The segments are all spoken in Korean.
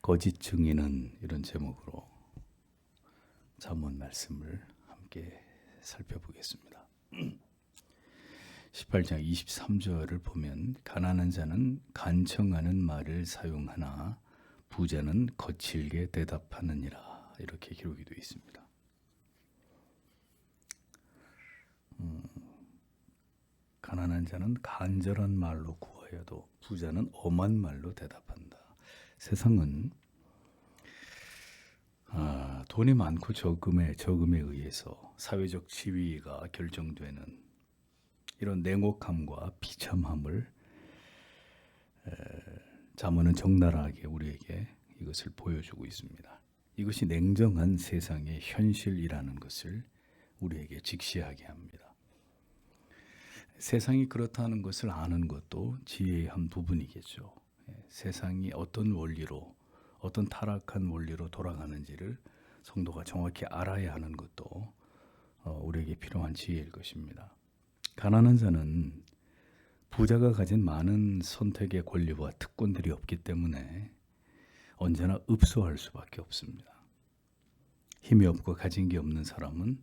거짓 증인은 이런 제목으로 잠언 말씀을 함께 살펴보겠습니다. 18장 23절을 보면 가난한 자는 간청하는 말을 사용하나 부자는 거칠게 대답하느니라 이렇게 기록이 되어 있습니다. 가난한 자는 간절한 말로 구하여도 부자는 엄한 말로 대답한다. 세상은 돈이 많고 적음에 의해서 사회적 지위가 결정되는 이런 냉혹함과 비참함을 잠언은 적나라하게 우리에게 이것을 보여주고 있습니다. 이것이 냉정한 세상의 현실이라는 것을 우리에게 직시하게 합니다. 세상이 그렇다는 것을 아는 것도 지혜의 한 부분이겠죠. 세상이 어떤 원리로, 어떤 타락한 원리로 돌아가는지를 성도가 정확히 알아야 하는 것도 우리에게 필요한 지혜일 것입니다. 가난한 자는 부자가 가진 많은 선택의 권리와 특권들이 없기 때문에 언제나 읍소할 수밖에 없습니다. 힘이 없고 가진 게 없는 사람은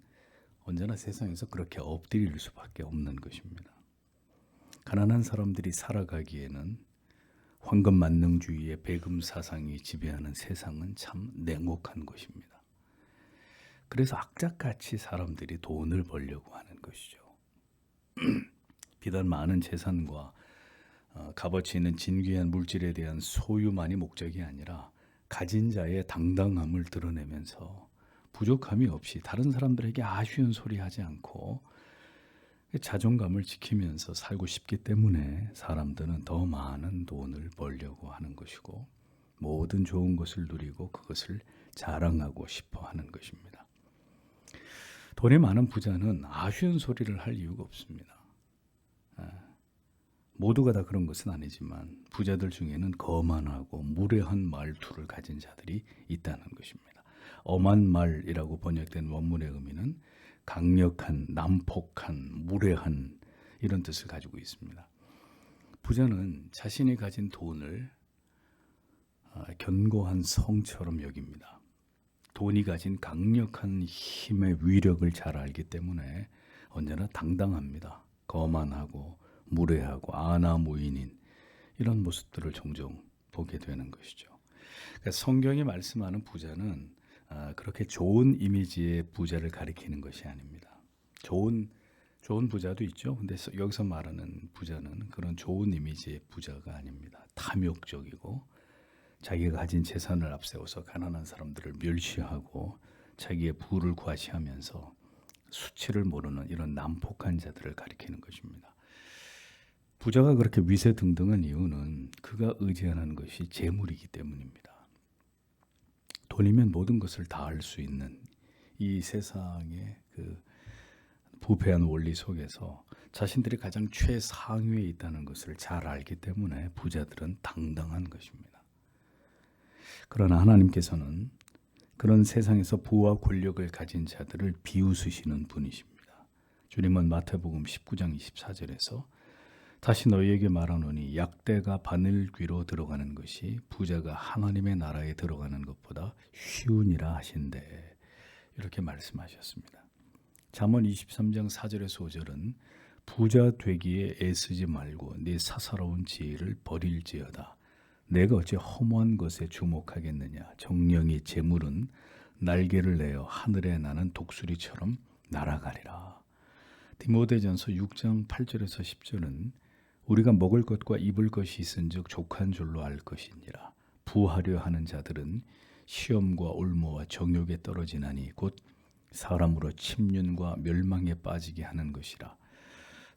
언제나 세상에서 그렇게 엎드릴 수밖에 없는 것입니다. 가난한 사람들이 살아가기에는 황금 만능주의의 배금 사상이 지배하는 세상은 참 냉혹한 것입니다. 그래서 악착같이 사람들이 돈을 벌려고 하는 것이죠. 비단 많은 재산과 값어치 있는 진귀한 물질에 대한 소유만이 목적이 아니라 가진 자의 당당함을 드러내면서 부족함이 없이 다른 사람들에게 아쉬운 소리 하지 않고 자존감을 지키면서 살고 싶기 때문에 사람들은 더 많은 돈을 벌려고 하는 것이고 모든 좋은 것을 누리고 그것을 자랑하고 싶어 하는 것입니다. 돈이 많은 부자는 아쉬운 소리를 할 이유가 없습니다. 모두가 다 그런 것은 아니지만 부자들 중에는 거만하고 무례한 말투를 가진 자들이 있다는 것입니다. 엄한 말이라고 번역된 원문의 의미는 강력한, 난폭한, 무례한 이런 뜻을 가지고 있습니다. 부자는 자신이 가진 돈을 견고한 성처럼 여깁니다. 돈이 가진 강력한 힘의 위력을 잘 알기 때문에 언제나 당당합니다. 거만하고 무례하고 아나무인인 이런 모습들을 종종 보게 되는 것이죠. 그러니까 성경이 말씀하는 부자는 그렇게 좋은 이미지의 부자를 가리키는 것이 아닙니다. 좋은 부자도 있죠. 근데 여기서 말하는 부자는 그런 좋은 이미지의 부자가 아닙니다. 탐욕적이고 자기가 가진 재산을 앞세워서 가난한 사람들을 멸시하고 자기의 부를 과시하면서 수치를 모르는 이런 난폭한 자들을 가리키는 것입니다. 부자가 그렇게 위세등등한 이유는 그가 의지하는 것이 재물이기 때문입니다. 돈이면 모든 것을 다 할 수 있는 이 세상의 그 부패한 원리 속에서 자신들이 가장 최상위에 있다는 것을 잘 알기 때문에 부자들은 당당한 것입니다. 그러나 하나님께서는 그런 세상에서 부와 권력을 가진 자들을 비웃으시는 분이십니다. 주님은 마태복음 19장 24절에서 다시 너희에게 말하노니 약대가 바늘귀로 들어가는 것이 부자가 하나님의 나라에 들어가는 것보다 쉬우니라 하신대 이렇게 말씀하셨습니다. 잠언 23장 4절에서 5절은 부자 되기에 애쓰지 말고 네 사사로운 지혜를 버릴지어다. 내가 어찌 허무한 것에 주목하겠느냐. 정령이 재물은 날개를 내어 하늘에 나는 독수리처럼 날아가리라. 디모데전서 6장 8절에서 10절은 우리가 먹을 것과 입을 것이 있은즉 족한 줄로 알 것이니라. 부하려 하는 자들은 시험과 올무와 정욕에 떨어지나니 곧 사람으로 침륜과 멸망에 빠지게 하는 것이라.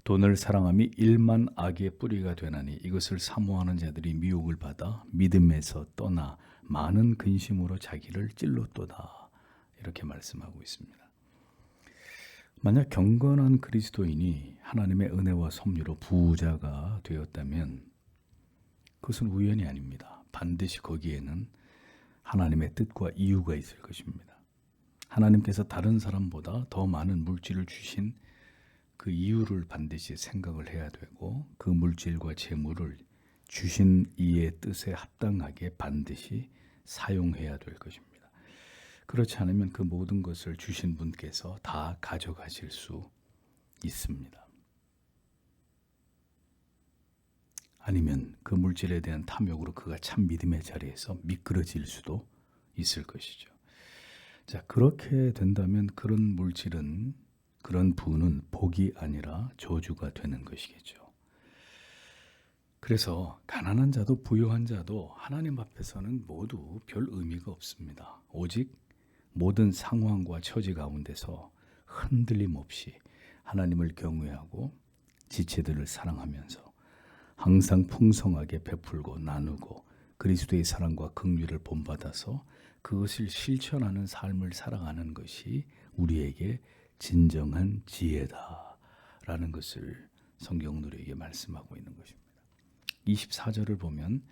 돈을 사랑함이 일만 악의 뿌리가 되나니 이것을 사모하는 자들이 미혹을 받아 믿음에서 떠나 많은 근심으로 자기를 찔렀도다. 이렇게 말씀하고 있습니다. 만약 경건한 그리스도인이 하나님의 은혜와 섭리로 부자가 되었다면 그것은 우연이 아닙니다. 반드시 거기에는 하나님의 뜻과 이유가 있을 것입니다. 하나님께서 다른 사람보다 더 많은 물질을 주신 그 이유를 반드시 생각을 해야 되고 그 물질과 재물을 주신 이의 뜻에 합당하게 반드시 사용해야 될 것입니다. 그렇지 않으면 그 모든 것을 주신 분께서 다 가져가실 수 있습니다. 아니면 그 물질에 대한 탐욕으로 그가 참 믿음의 자리에서 미끄러질 수도 있을 것이죠. 자, 그렇게 된다면 그런 물질은, 그런 부는 복이 아니라 저주가 되는 것이겠죠. 그래서 가난한 자도 부유한 자도 하나님 앞에서는 모두 별 의미가 없습니다. 오직 모든 상황과 처지 가운데서 흔들림 없이 하나님을 경외하고 지체들을 사랑하면서 항상 풍성하게 베풀고 나누고 그리스도의 사랑과 긍휼을 본받아서 그것을 실천하는 삶을 살아가는 것이 우리에게 진정한 지혜다라는 것을 성경은 우리에게 말씀하고 있는 것입니다. 24절을 보면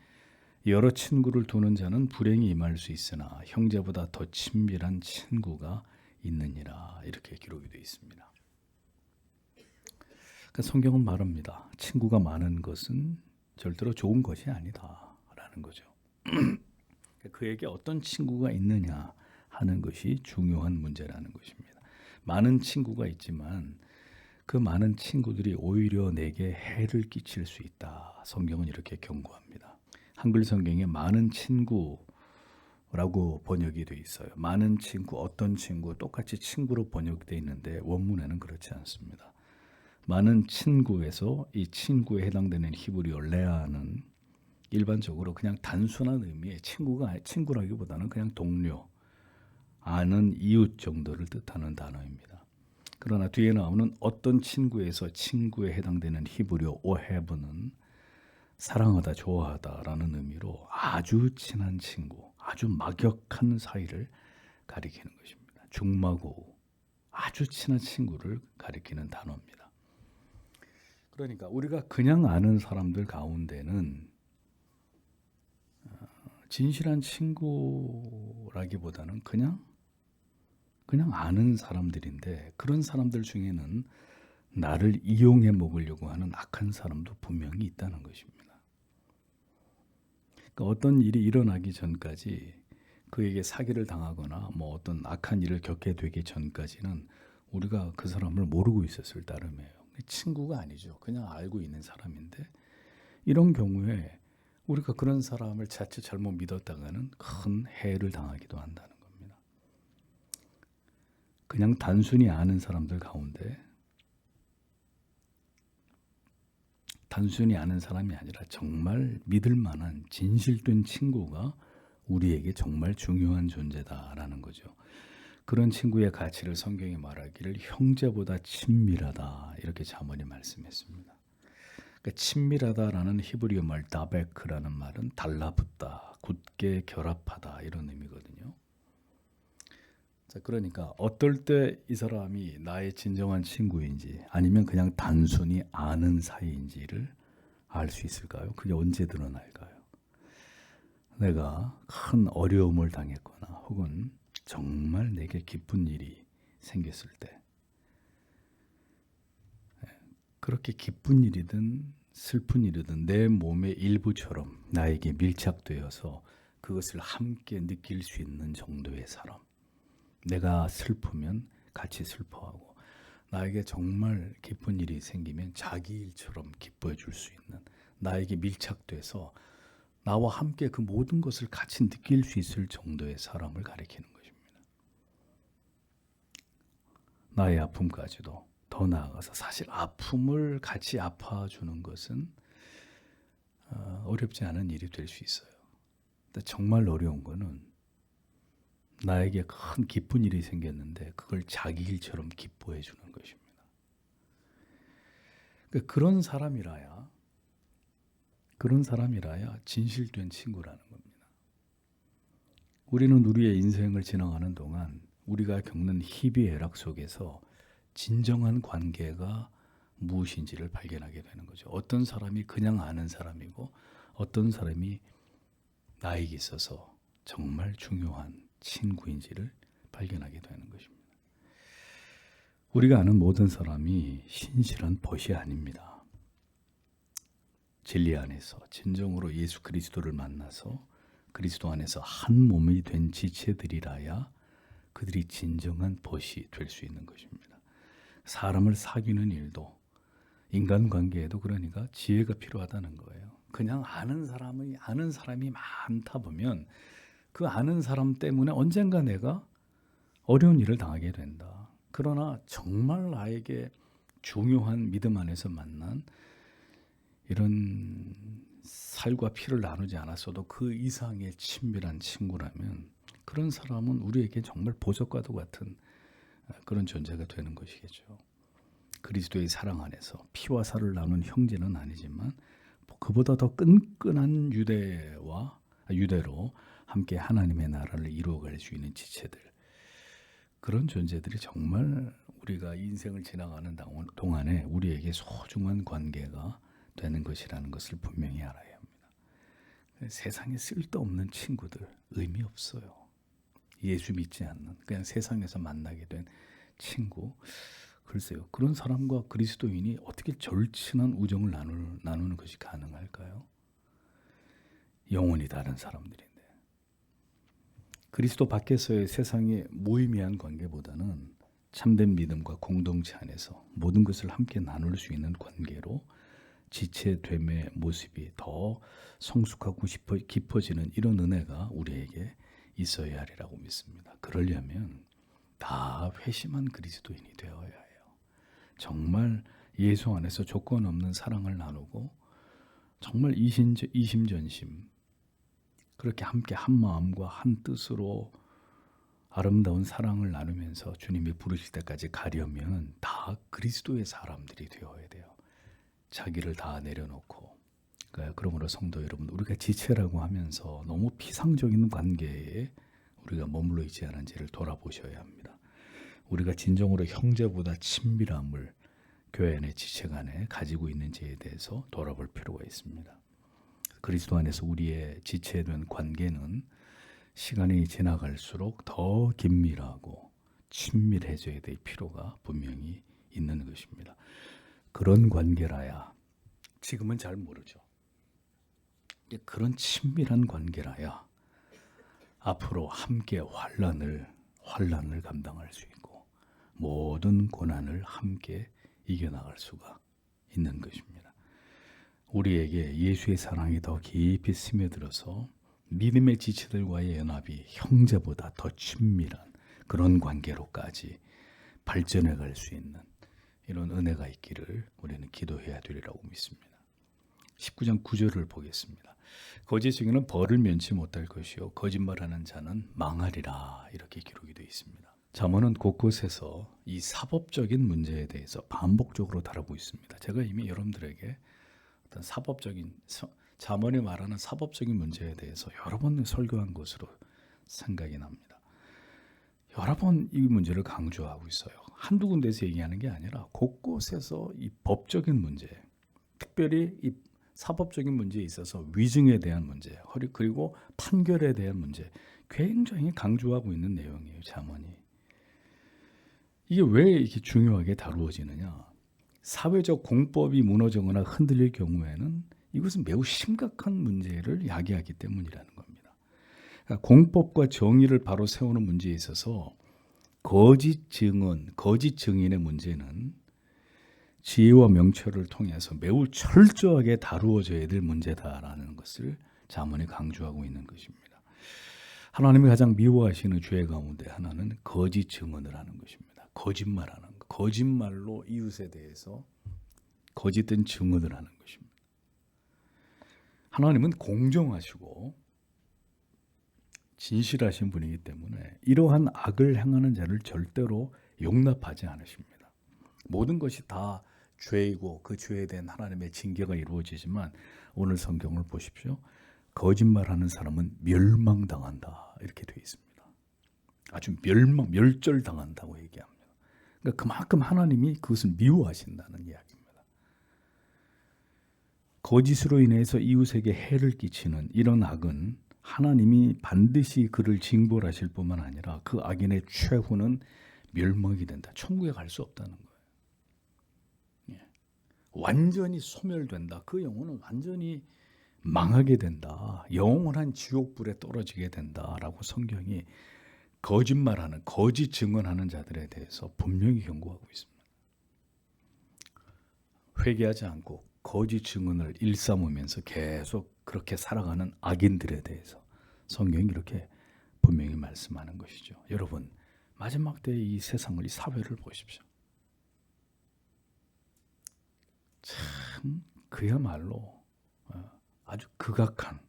여러 친구를 두는 자는 불행이 임할 수 있으나 형제보다 더 친밀한 친구가 있느니라, 이렇게 기록이 되어 있습니다. 그러니까 성경은 말합니다. 친구가 많은 것은 절대로 좋은 것이 아니다라는 거죠. 그에게 어떤 친구가 있느냐 하는 것이 중요한 문제라는 것입니다. 많은 친구가 있지만 그 많은 친구들이 오히려 내게 해를 끼칠 수 있다. 성경은 이렇게 경고합니다. 한글 성경에 많은 친구라고 번역이 되어 있어요. 많은 친구, 어떤 친구, 똑같이 친구로 번역되어 있는데 원문에는 그렇지 않습니다. 많은 친구에서 이 친구에 해당되는 히브리어 레아는 일반적으로 그냥 단순한 의미의 친구라기보다는 그냥 동료, 아는 이웃 정도를 뜻하는 단어입니다. 그러나 뒤에 나오는 어떤 친구에서 친구에 해당되는 히브리어 오헤브는 사랑하다, 좋아하다라는 의미로 아주 친한 친구, 아주 막역한 사이를 가리키는 것입니다. 중마고 아주 친한 친구를 가리키는 단어입니다. 그러니까 우리가 그냥 아는 사람들 가운데는 진실한 친구라기보다는 그냥 아는 사람들인데, 그런 사람들 중에는 나를 이용해 먹으려고 하는 악한 사람도 분명히 있다는 것입니다. 그러니까 어떤 일이 일어나기 전까지, 그에게 사기를 당하거나 뭐 어떤 악한 일을 겪게 되기 전까지는 우리가 그 사람을 모르고 있었을 따름이에요. 친구가 아니죠. 그냥 알고 있는 사람인데, 이런 경우에 우리가 그런 사람을 자칫 잘못 믿었다가는 큰 해를 당하기도 한다는 겁니다. 그냥 단순히 아는 사람들 가운데, 단순히 아는 사람이 아니라 정말 믿을 만한 진실된 친구가 우리에게 정말 중요한 존재다라는 거죠. 그런 친구의 가치를 성경이 말하기를 형제보다 친밀하다, 이렇게 잠언이 말씀했습니다. 그러니까 친밀하다라는 히브리어 말 다베크라는 말은 달라붙다, 굳게 결합하다, 이런 의미거든요. 자, 그러니까 어떨 때 이 사람이 나의 진정한 친구인지 아니면 그냥 단순히 아는 사이인지를 알 수 있을까요? 그게 언제 드러날까요? 내가 큰 어려움을 당했거나 혹은 정말 내게 기쁜 일이 생겼을 때, 그렇게 기쁜 일이든 슬픈 일이든 내 몸의 일부처럼 나에게 밀착되어서 그것을 함께 느낄 수 있는 정도의 사람, 내가 슬프면 같이 슬퍼하고 나에게 정말 기쁜 일이 생기면 자기 일처럼 기뻐해 줄 수 있는, 나에게 밀착돼서 나와 함께 그 모든 것을 같이 느낄 수 있을 정도의 사람을 가리키는 것입니다. 나의 아픔까지도, 더 나아가서 사실 아픔을 같이 아파주는 것은 어렵지 않은 일이 될 수 있어요. 근데 정말 어려운 거는 나에게 큰 기쁜 일이 생겼는데 그걸 자기 일처럼 기뻐해 주는 것입니다. 그런 사람이라야 진실된 친구라는 겁니다. 우리는 우리의 인생을 지나가는 동안 우리가 겪는 희비애락 속에서 진정한 관계가 무엇인지를 발견하게 되는 거죠. 어떤 사람이 그냥 아는 사람이고 어떤 사람이 나에게 있어서 정말 중요한 친구인지를 발견하게 되는 것입니다. 우리가 아는 모든 사람이 신실한 벗이 아닙니다. 진리 안에서 진정으로 예수 그리스도를 만나서 그리스도 안에서 한 몸이 된 지체들이라야 그들이 진정한 벗이 될 수 있는 것입니다. 사람을 사귀는 일도 인간관계에도 그러니까 지혜가 필요하다는 거예요. 그냥 아는 사람이 많다 보면 그 아는 사람 때문에 언젠가 내가 어려운 일을 당하게 된다. 그러나 정말 나에게 중요한 믿음 안에서 만난 이런 살과 피를 나누지 않았어도 그 이상의 친밀한 친구라면 그런 사람은 우리에게 정말 보석과도 같은 그런 존재가 되는 것이겠죠. 그리스도의 사랑 안에서 피와 살을 나눈 형제는 아니지만 그보다 더 끈끈한 유대로 함께 하나님의 나라를 이루어갈 수 있는 지체들, 그런 존재들이 정말 우리가 인생을 지나가는 동안에 우리에게 소중한 관계가 되는 것이라는 것을 분명히 알아야 합니다. 세상에 쓸데없는 친구들 의미 없어요. 예수 믿지 않는 그냥 세상에서 만나게 된 친구, 글쎄요, 그런 사람과 그리스도인이 어떻게 절친한 우정을 나누는 것이 가능할까요? 영혼이 다른 사람들인데. 그리스도 밖에서의 세상의 무의미한 관계보다는 참된 믿음과 공동체 안에서 모든 것을 함께 나눌 수 있는 관계로 지체됨의 모습이 더 성숙하고 깊어지는 이런 은혜가 우리에게 있어야 하리라고 믿습니다. 그러려면 다 회심한 그리스도인이 되어야 해요. 정말 예수 안에서 조건 없는 사랑을 나누고 정말 이심전심 그렇게 함께 한 마음과 한 뜻으로 아름다운 사랑을 나누면서 주님이 부르실 때까지 가려면 다 그리스도의 사람들이 되어야 돼요. 자기를 다 내려놓고. 그러므로 성도 여러분, 우리가 지체라고 하면서 너무 피상적인 관계에 우리가 머물러 있지 않은지를 돌아보셔야 합니다. 우리가 진정으로 형제보다 친밀함을 교회 안의 지체 간에 가지고 있는지에 대해서 돌아볼 필요가 있습니다. 그리스도 안에서 우리의 지체된 관계는 시간이 지나갈수록 더 긴밀하고 친밀해져야 될 필요가 분명히 있는 것입니다. 그런 관계라야, 지금은 잘 모르죠. 그런 친밀한 관계라야 앞으로 함께 환난을 감당할 수 있고 모든 고난을 함께 이겨나갈 수가 있는 것입니다. 우리에게 예수의 사랑이 더 깊이 스며들어서 믿음의 지체들과의 연합이 형제보다 더 친밀한 그런 관계로까지 발전해 갈 수 있는 이런 은혜가 있기를 우리는 기도해야 되리라고 믿습니다. 19장 9절을 보겠습니다. 거짓 증인은 벌을 면치 못할 것이요 거짓말하는 자는 망하리라, 이렇게 기록이 되어 있습니다. 잠언은 곳곳에서 이 사법적인 문제에 대해서 반복적으로 다루고 있습니다. 제가 이미 여러분들에게 어떤 잠언이 말하는 사법적인 문제에 대해서 여러 번 설교한 것으로 생각이 납니다. 여러 번 이 문제를 강조하고 있어요. 한두 군데에서 얘기하는 게 아니라 곳곳에서 이 법적인 문제, 특별히 이 사법적인 문제에 있어서 위증에 대한 문제, 그리고 판결에 대한 문제 굉장히 강조하고 있는 내용이에요. 잠언이. 이게 왜 이렇게 중요하게 다루어지느냐? 사회적 공법이 무너지거나 흔들릴 경우에는 이것은 매우 심각한 문제를 야기하기 때문이라는 겁니다. 그러니까 공법과 정의를 바로 세우는 문제에 있어서 거짓 증인의 문제는 지혜와 명철을 통해서 매우 철저하게 다루어져야 될 문제다라는 것을 잠언이 강조하고 있는 것입니다. 하나님이 가장 미워하시는 죄 가운데 하나는 거짓 증언을 하는 것입니다. 거짓말하는 것, 거짓말로 이웃에 대해서 거짓된 증언을 하는 것입니다. 하나님은 공정하시고 진실하신 분이기 때문에 이러한 악을 행하는 자를 절대로 용납하지 않으십니다. 모든 것이 다 죄이고 그 죄에 대한 하나님의 징계가 이루어지지만 오늘 성경을 보십시오. 거짓말하는 사람은 멸망당한다, 이렇게 되어 있습니다. 아주 멸절당한다고 얘기합니다. 그러니까 그만큼 하나님이 그것을 미워하신다는 이야기입니다. 거짓으로 인해서 이웃에게 해를 끼치는 이런 악은 하나님이 반드시 그를 징벌하실 뿐만 아니라 그 악인의 최후는 멸망이 된다. 천국에 갈 수 없다는 거예요. 완전히 소멸된다. 그 영혼은 완전히 망하게 된다. 영원한 지옥불에 떨어지게 된다라고 성경이 거짓말하는, 거짓 증언하는 자들에 대해서 분명히 경고하고 있습니다. 회개하지 않고 거짓 증언을 일삼으면서 계속 그렇게 살아가는 악인들에 대해서 성경이 이렇게 분명히 말씀하는 것이죠. 여러분, 마지막 때의 이 세상을, 이 사회를 보십시오. 참 그야말로 아주 극악한,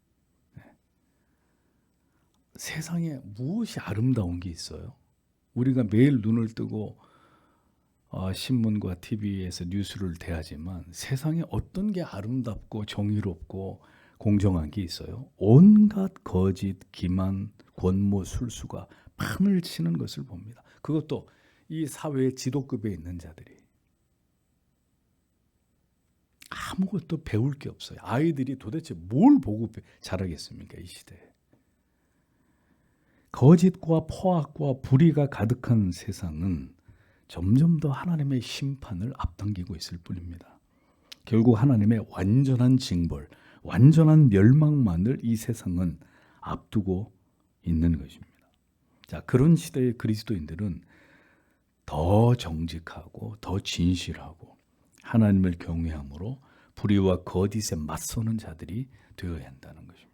세상에 무엇이 아름다운 게 있어요? 우리가 매일 눈을 뜨고 신문과 TV에서 뉴스를 대하지만 세상에 어떤 게 아름답고 정의롭고 공정한 게 있어요? 온갖 거짓, 기만, 권모, 술수가 판을 치는 것을 봅니다. 그것도 이 사회의 지도급에 있는 자들이. 아무것도 배울 게 없어요. 아이들이 도대체 뭘 보고 자라겠습니까? 이 시대에. 거짓과 포악과 불의가 가득한 세상은 점점 더 하나님의 심판을 앞당기고 있을 뿐입니다. 결국 하나님의 완전한 징벌, 완전한 멸망만을 이 세상은 앞두고 있는 것입니다. 자, 그런 시대의 그리스도인들은 더 정직하고 더 진실하고 하나님을 경외함으로 불의와 거짓에 맞서는 자들이 되어야 한다는 것입니다.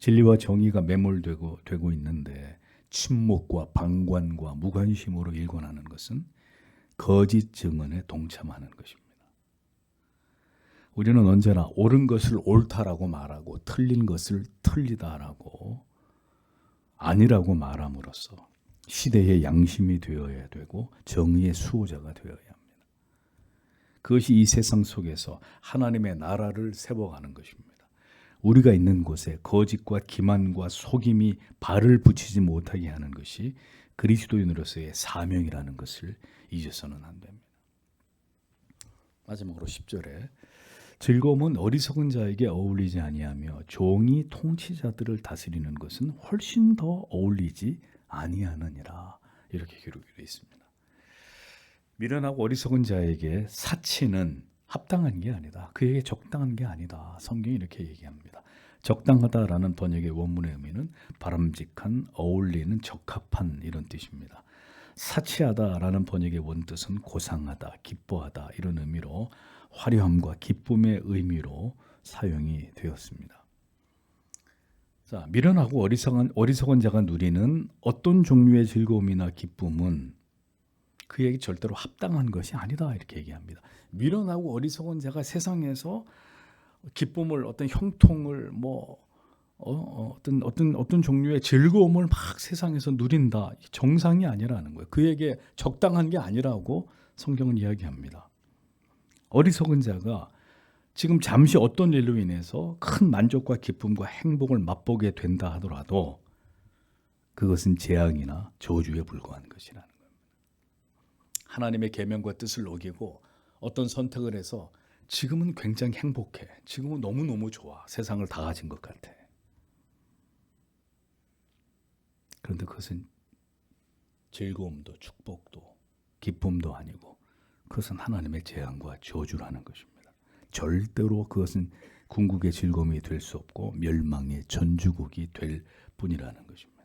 진리와 정의가 매몰되고 있는데 침묵과 방관과 무관심으로 일관하는 것은 거짓 증언에 동참하는 것입니다. 우리는 언제나 옳은 것을 옳다라고 말하고 틀린 것을 틀리다라고 아니라고 말함으로써 시대의 양심이 되어야 되고 정의의 수호자가 되어야 합니다. 그것이 이 세상 속에서 하나님의 나라를 세워가는 것입니다. 우리가 있는 곳에 거짓과 기만과 속임이 발을 붙이지 못하게 하는 것이 그리스도인으로서의 사명이라는 것을 잊어서는 안 됩니다. 마지막으로 10절에 즐거움은 어리석은 자에게 어울리지 아니하며 종이 통치자들을 다스리는 것은 훨씬 더 어울리지 아니하느니라. 이렇게 기록이 되어 있습니다. 미련하고 어리석은 자에게 사치는 합당한 게 아니다. 그에게 적당한 게 아니다. 성경이 이렇게 얘기합니다. 적당하다라는 번역의 원문의 의미는 바람직한, 어울리는, 적합한 이런 뜻입니다. 사치하다라는 번역의 원뜻은 고상하다, 기뻐하다 이런 의미로 화려함과 기쁨의 의미로 사용이 되었습니다. 자, 미련하고 어리석은 자가 누리는 어떤 종류의 즐거움이나 기쁨은 그에게 절대로 합당한 것이 아니다 이렇게 얘기합니다. 미련하고 어리석은 자가 세상에서 기쁨을, 어떤 형통을, 어떤 종류의 즐거움을 막 세상에서 누린다, 정상이 아니라는 거예요. 그에게 적당한 게 아니라고 성경은 이야기합니다. 어리석은 자가 지금 잠시 어떤 일로 인해서 큰 만족과 기쁨과 행복을 맛보게 된다 하더라도 그것은 재앙이나 저주에 불과한 것이라는 거예요. 하나님의 계명과 뜻을 어기고 어떤 선택을 해서 지금은 굉장히 행복해. 지금은 너무너무 좋아. 세상을 다 가진 것 같아. 그런데 그것은 즐거움도 축복도 기쁨도 아니고 그것은 하나님의 재앙과 저주라는 것입니다. 절대로 그것은 궁극의 즐거움이 될 수 없고 멸망의 전주곡이 될 뿐이라는 것입니다.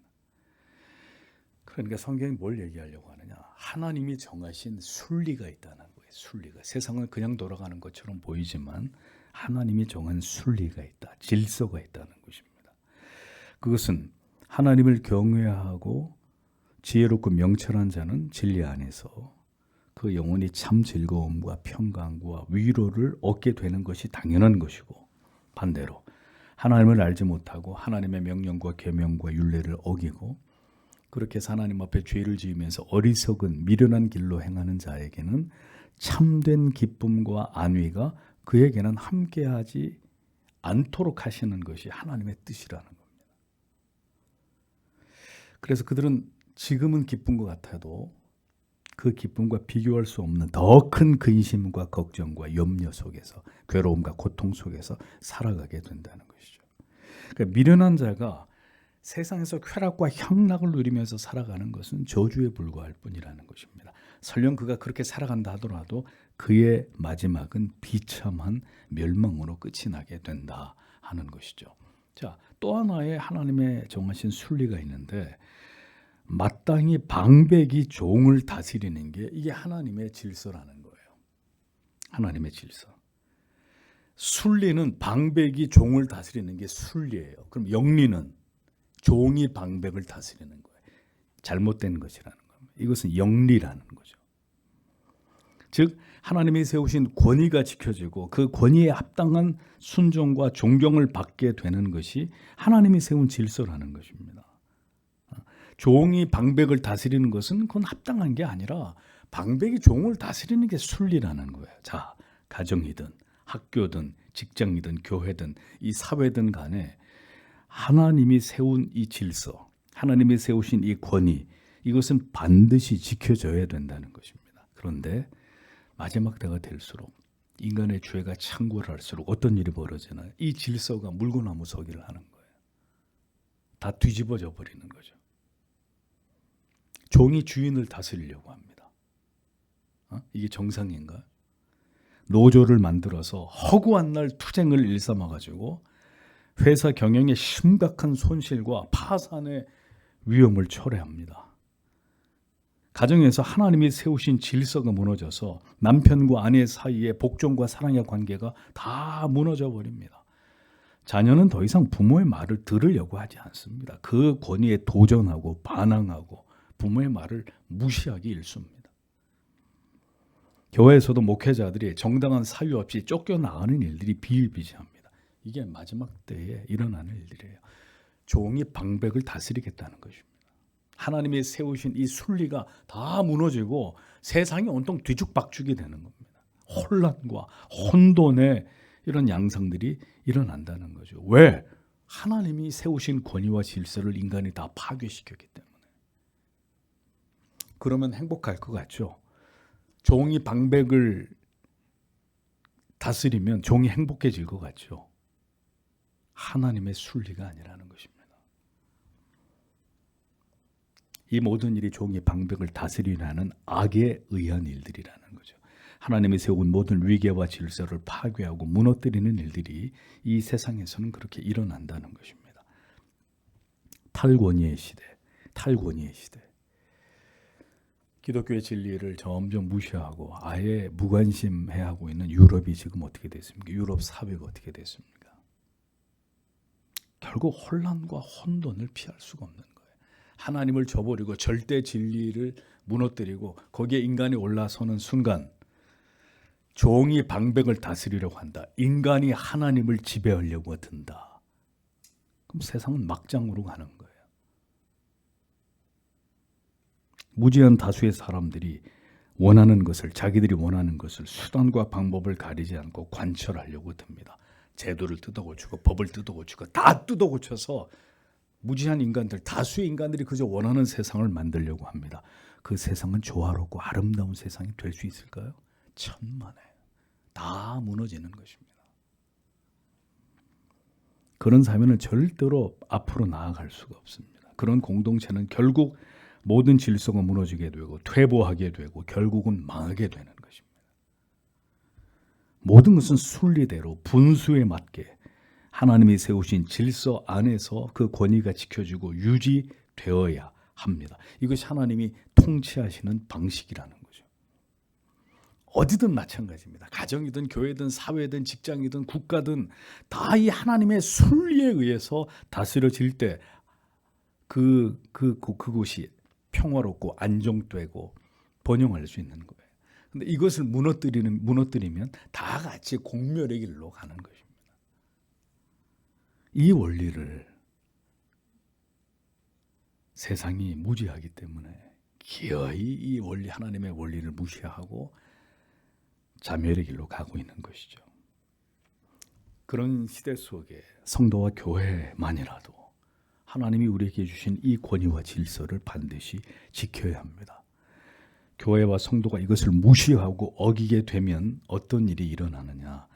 그러니까 성경이 뭘 얘기하려고 하느냐? 하나님이 정하신 순리가 있다는 거예요. 순리가. 세상은 그냥 돌아가는 것처럼 보이지만 하나님이 정한 순리가 있다. 질서가 있다는 것입니다. 그것은 하나님을 경외하고 지혜롭고 명철한 자는 진리 안에서 그 영혼이 참 즐거움과 평강과 위로를 얻게 되는 것이 당연한 것이고, 반대로 하나님을 알지 못하고 하나님의 명령과 계명과 율례를 어기고 그렇게 해서 하나님 앞에 죄를 지으면서 어리석은 미련한 길로 행하는 자에게는 참된 기쁨과 안위가 그에게는 함께하지 않도록 하시는 것이 하나님의 뜻이라는 겁니다. 그래서 그들은 지금은 기쁜 것 같아도 그 기쁨과 비교할 수 없는 더 큰 근심과 걱정과 염려 속에서, 괴로움과 고통 속에서 살아가게 된다는 것이죠. 그러니까 미련한 자가 세상에서 쾌락과 향락을 누리면서 살아가는 것은 저주에 불과할 뿐이라는 것입니다. 설령 그가 그렇게 살아간다 하더라도 그의 마지막은 비참한 멸망으로 끝이 나게 된다 하는 것이죠. 자, 또 하나의 하나님의 정하신 순리가 있는데 마땅히 방백이 종을 다스리는 게 이게 하나님의 질서라는 거예요. 하나님의 질서. 순리는 방백이 종을 다스리는 게 순리예요. 그럼 영리는 종이 방백을 다스리는 거예요. 잘못된 것이라는 겁니다. 이것은 영리라는 거죠. 즉 하나님이 세우신 권위가 지켜지고 그 권위에 합당한 순종과 존경을 받게 되는 것이 하나님이 세운 질서라는 것입니다. 종이 방백을 다스리는 것은 그건 합당한 게 아니라 방백이 종을 다스리는 게 순리라는 거예요. 자, 가정이든 학교든 직장이든 교회든 이 사회든 간에 하나님이 세운 이 질서, 하나님이 세우신 이 권위, 이것은 반드시 지켜져야 된다는 것입니다. 그런데 마지막 때가 될수록 인간의 죄가 창궐을 할수록 어떤 일이 벌어지나요? 이 질서가 물구나무 서기를 하는 거예요. 다 뒤집어져 버리는 거죠. 종이 주인을 다스리려고 합니다. 이게 정상인가요? 노조를 만들어서 허구한 날 투쟁을 일삼아가지고 회사 경영에 심각한 손실과 파산의 위험을 초래합니다. 가정에서 하나님이 세우신 질서가 무너져서 남편과 아내 사이의 복종과 사랑의 관계가 다 무너져 버립니다. 자녀는 더 이상 부모의 말을 들으려고 하지 않습니다. 그 권위에 도전하고 반항하고 부모의 말을 무시하기 일쑤입니다. 교회에서도 목회자들이 정당한 사유 없이 쫓겨나가는 일들이 비일비재합니다. 이게 마지막 때에 일어나는 일들이에요. 종이 방백을 다스리겠다는 것입니다. 하나님이 세우신 이 순리가 다 무너지고 세상이 온통 뒤죽박죽이 되는 겁니다. 혼란과 혼돈의 이런 양상들이 일어난다는 거죠. 왜? 하나님이 세우신 권위와 질서를 인간이 다 파괴시켰기 때문에. 그러면 행복할 것 같죠? 종이 방백을 다스리면 종이 행복해질 것 같죠? 하나님의 순리가 아니라는 것입니다. 이 모든 일이 종이 방백을 다스리라는 악에 의한 일들이라는 거죠. 하나님이 세운 모든 위계와 질서를 파괴하고 무너뜨리는 일들이 이 세상에서는 그렇게 일어난다는 것입니다. 탈권위의 시대, 탈권위의 시대. 기독교의 진리를 점점 무시하고 아예 무관심해하고 있는 유럽이 지금 어떻게 됐습니까? 유럽 사회가 어떻게 됐습니까? 결국 혼란과 혼돈을 피할 수가 없는 거예요. 하나님을 저버리고 절대 진리를 무너뜨리고 거기에 인간이 올라서는 순간 종이 방백을 다스리려고 한다. 인간이 하나님을 지배하려고 든다. 그럼 세상은 막장으로 가는 거예요. 무지한 다수의 사람들이 원하는 것을, 자기들이 원하는 것을 수단과 방법을 가리지 않고 관철하려고 듭니다. 제도를 뜯어고치고 법을 뜯어고치고 다 뜯어고쳐서 무지한 인간들, 다수의 인간들이 그저 원하는 세상을 만들려고 합니다. 그 세상은 조화롭고 아름다운 세상이 될 수 있을까요? 천만에. 다 무너지는 것입니다. 그런 사회는 절대로 앞으로 나아갈 수가 없습니다. 그런 공동체는 결국 모든 질서가 무너지게 되고 퇴보하게 되고 결국은 망하게 되는 것입니다. 모든 것은 순리대로 분수에 맞게 하나님이 세우신 질서 안에서 그 권위가 지켜지고 유지되어야 합니다. 이것이 하나님이 통치하시는 방식이라는 거죠. 어디든 마찬가지입니다. 가정이든 교회든 사회든 직장이든 국가든 다 이 하나님의 순리에 의해서 다스려질 때 그곳이 평화롭고 안정되고 번영할 수 있는 거예요. 근데 이것을 무너뜨리면 다 같이 공멸의 길로 가는 것입니다. 이 원리를 세상이 무지하기 때문에 기어이 이 원리, 하나님의 원리를 무시하고 자멸의 길로 가고 있는 것이죠. 그런 시대 속에 성도와 교회만이라도 하나님이 우리에게 주신 이 권위와 질서를 반드시 지켜야 합니다. 교회와 성도가 이것을 무시하고 어기게 되면 어떤 일이 일어나느냐?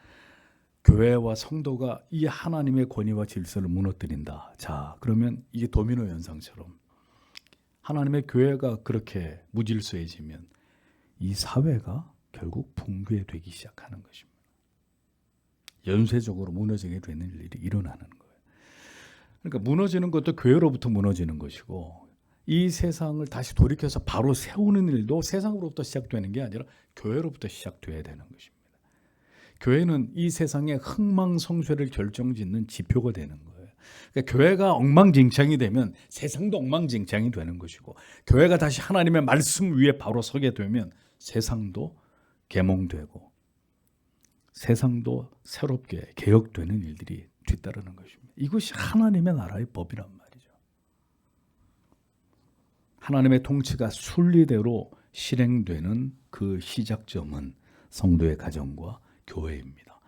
교회와 성도가 이 하나님의 권위와 질서를 무너뜨린다. 자, 그러면 이게 도미노 현상처럼 하나님의 교회가 그렇게 무질서해지면 이 사회가 결국 붕괴되기 시작하는 것입니다. 연쇄적으로 무너지게 되는 일이 일어나는 거예요. 그러니까 무너지는 것도 교회로부터 무너지는 것이고 이 세상을 다시 돌이켜서 바로 세우는 일도 세상으로부터 시작되는 게 아니라 교회로부터 시작돼야 되는 것입니다. 교회는 이 세상의 흥망성쇠를 결정짓는 지표가 되는 거예요. 그러니까 교회가 엉망진창이 되면 세상도 엉망진창이 되는 것이고 교회가 다시 하나님의 말씀 위에 바로 서게 되면 세상도 계몽되고 세상도 새롭게 개혁되는 일들이 뒤따르는 것입니다. 이것이 하나님의 나라의 법이란 말이죠. 하나님의 통치가 순리대로 실행되는 그 시작점은 성도의 가정과 교회입니다.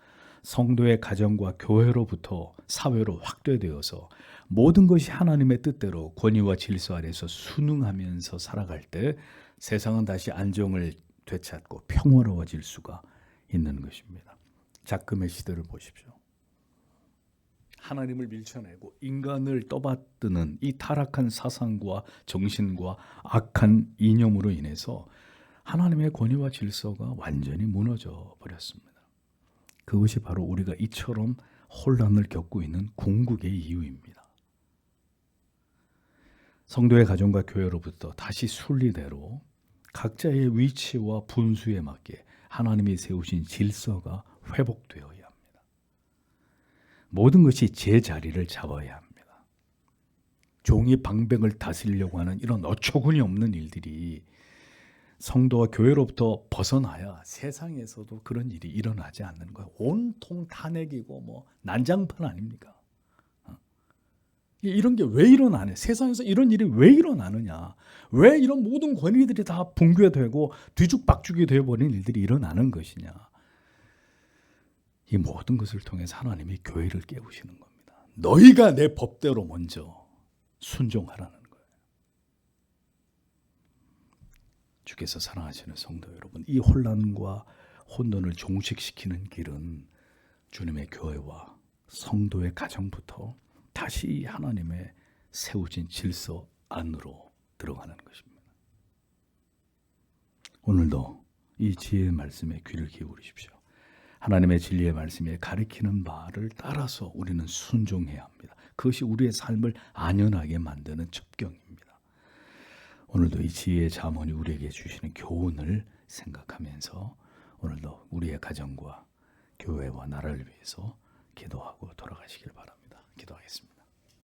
성도의 가정과 교회로부터 사회로 확대되어서 모든 것이 하나님의 뜻대로 권위와 질서 아래서 순응하면서 살아갈 때 세상은 다시 안정을 되찾고 평화로워질 수가 있는 것입니다. 작금의 시대를 보십시오. 하나님을 밀쳐내고 인간을 떠받드는 이 타락한 사상과 정신과 악한 이념으로 인해서 하나님의 권위와 질서가 완전히 무너져 버렸습니다. 그것이 바로 우리가 이처럼 혼란을 겪고 있는 궁극의 이유입니다. 성도의 가정과 교회로부터 다시 순리대로 각자의 위치와 분수에 맞게 하나님이 세우신 질서가 회복되어야 합니다. 모든 것이 제 자리를 잡아야 합니다. 종이 방백을 다스리려고 하는 이런 어처구니 없는 일들이 성도와 교회로부터 벗어나야 세상에서도 그런 일이 일어나지 않는 거예요. 온통 탄핵이고 난장판 아닙니까? 이런 게 왜 일어나냐? 세상에서 이런 일이 왜 일어나느냐? 왜 이런 모든 권위들이 다 붕괴되고 뒤죽박죽이 되어버린 일들이 일어나는 것이냐? 이 모든 것을 통해서 하나님이 교회를 깨우시는 겁니다. 너희가 내 법대로 먼저 순종하라는 거예요. 주께서 사랑하시는 성도 여러분, 이 혼란과 혼돈을 종식시키는 길은 주님의 교회와 성도의 가정부터 다시 하나님의 세우신 질서 안으로 들어가는 것입니다. 오늘도 이 지혜의 말씀에 귀를 기울이십시오. 하나님의 진리의 말씀에 가리키는 바를 따라서 우리는 순종해야 합니다. 그것이 우리의 삶을 안연하게 만드는 첩경입니다. 오늘도 이 지혜의 잠언이 우리에게 주시는 교훈을 생각하면서 오늘도 우리의 가정과 교회와 나라를 위해서 기도하고 돌아가시길 바랍니다. 기도하겠습니다.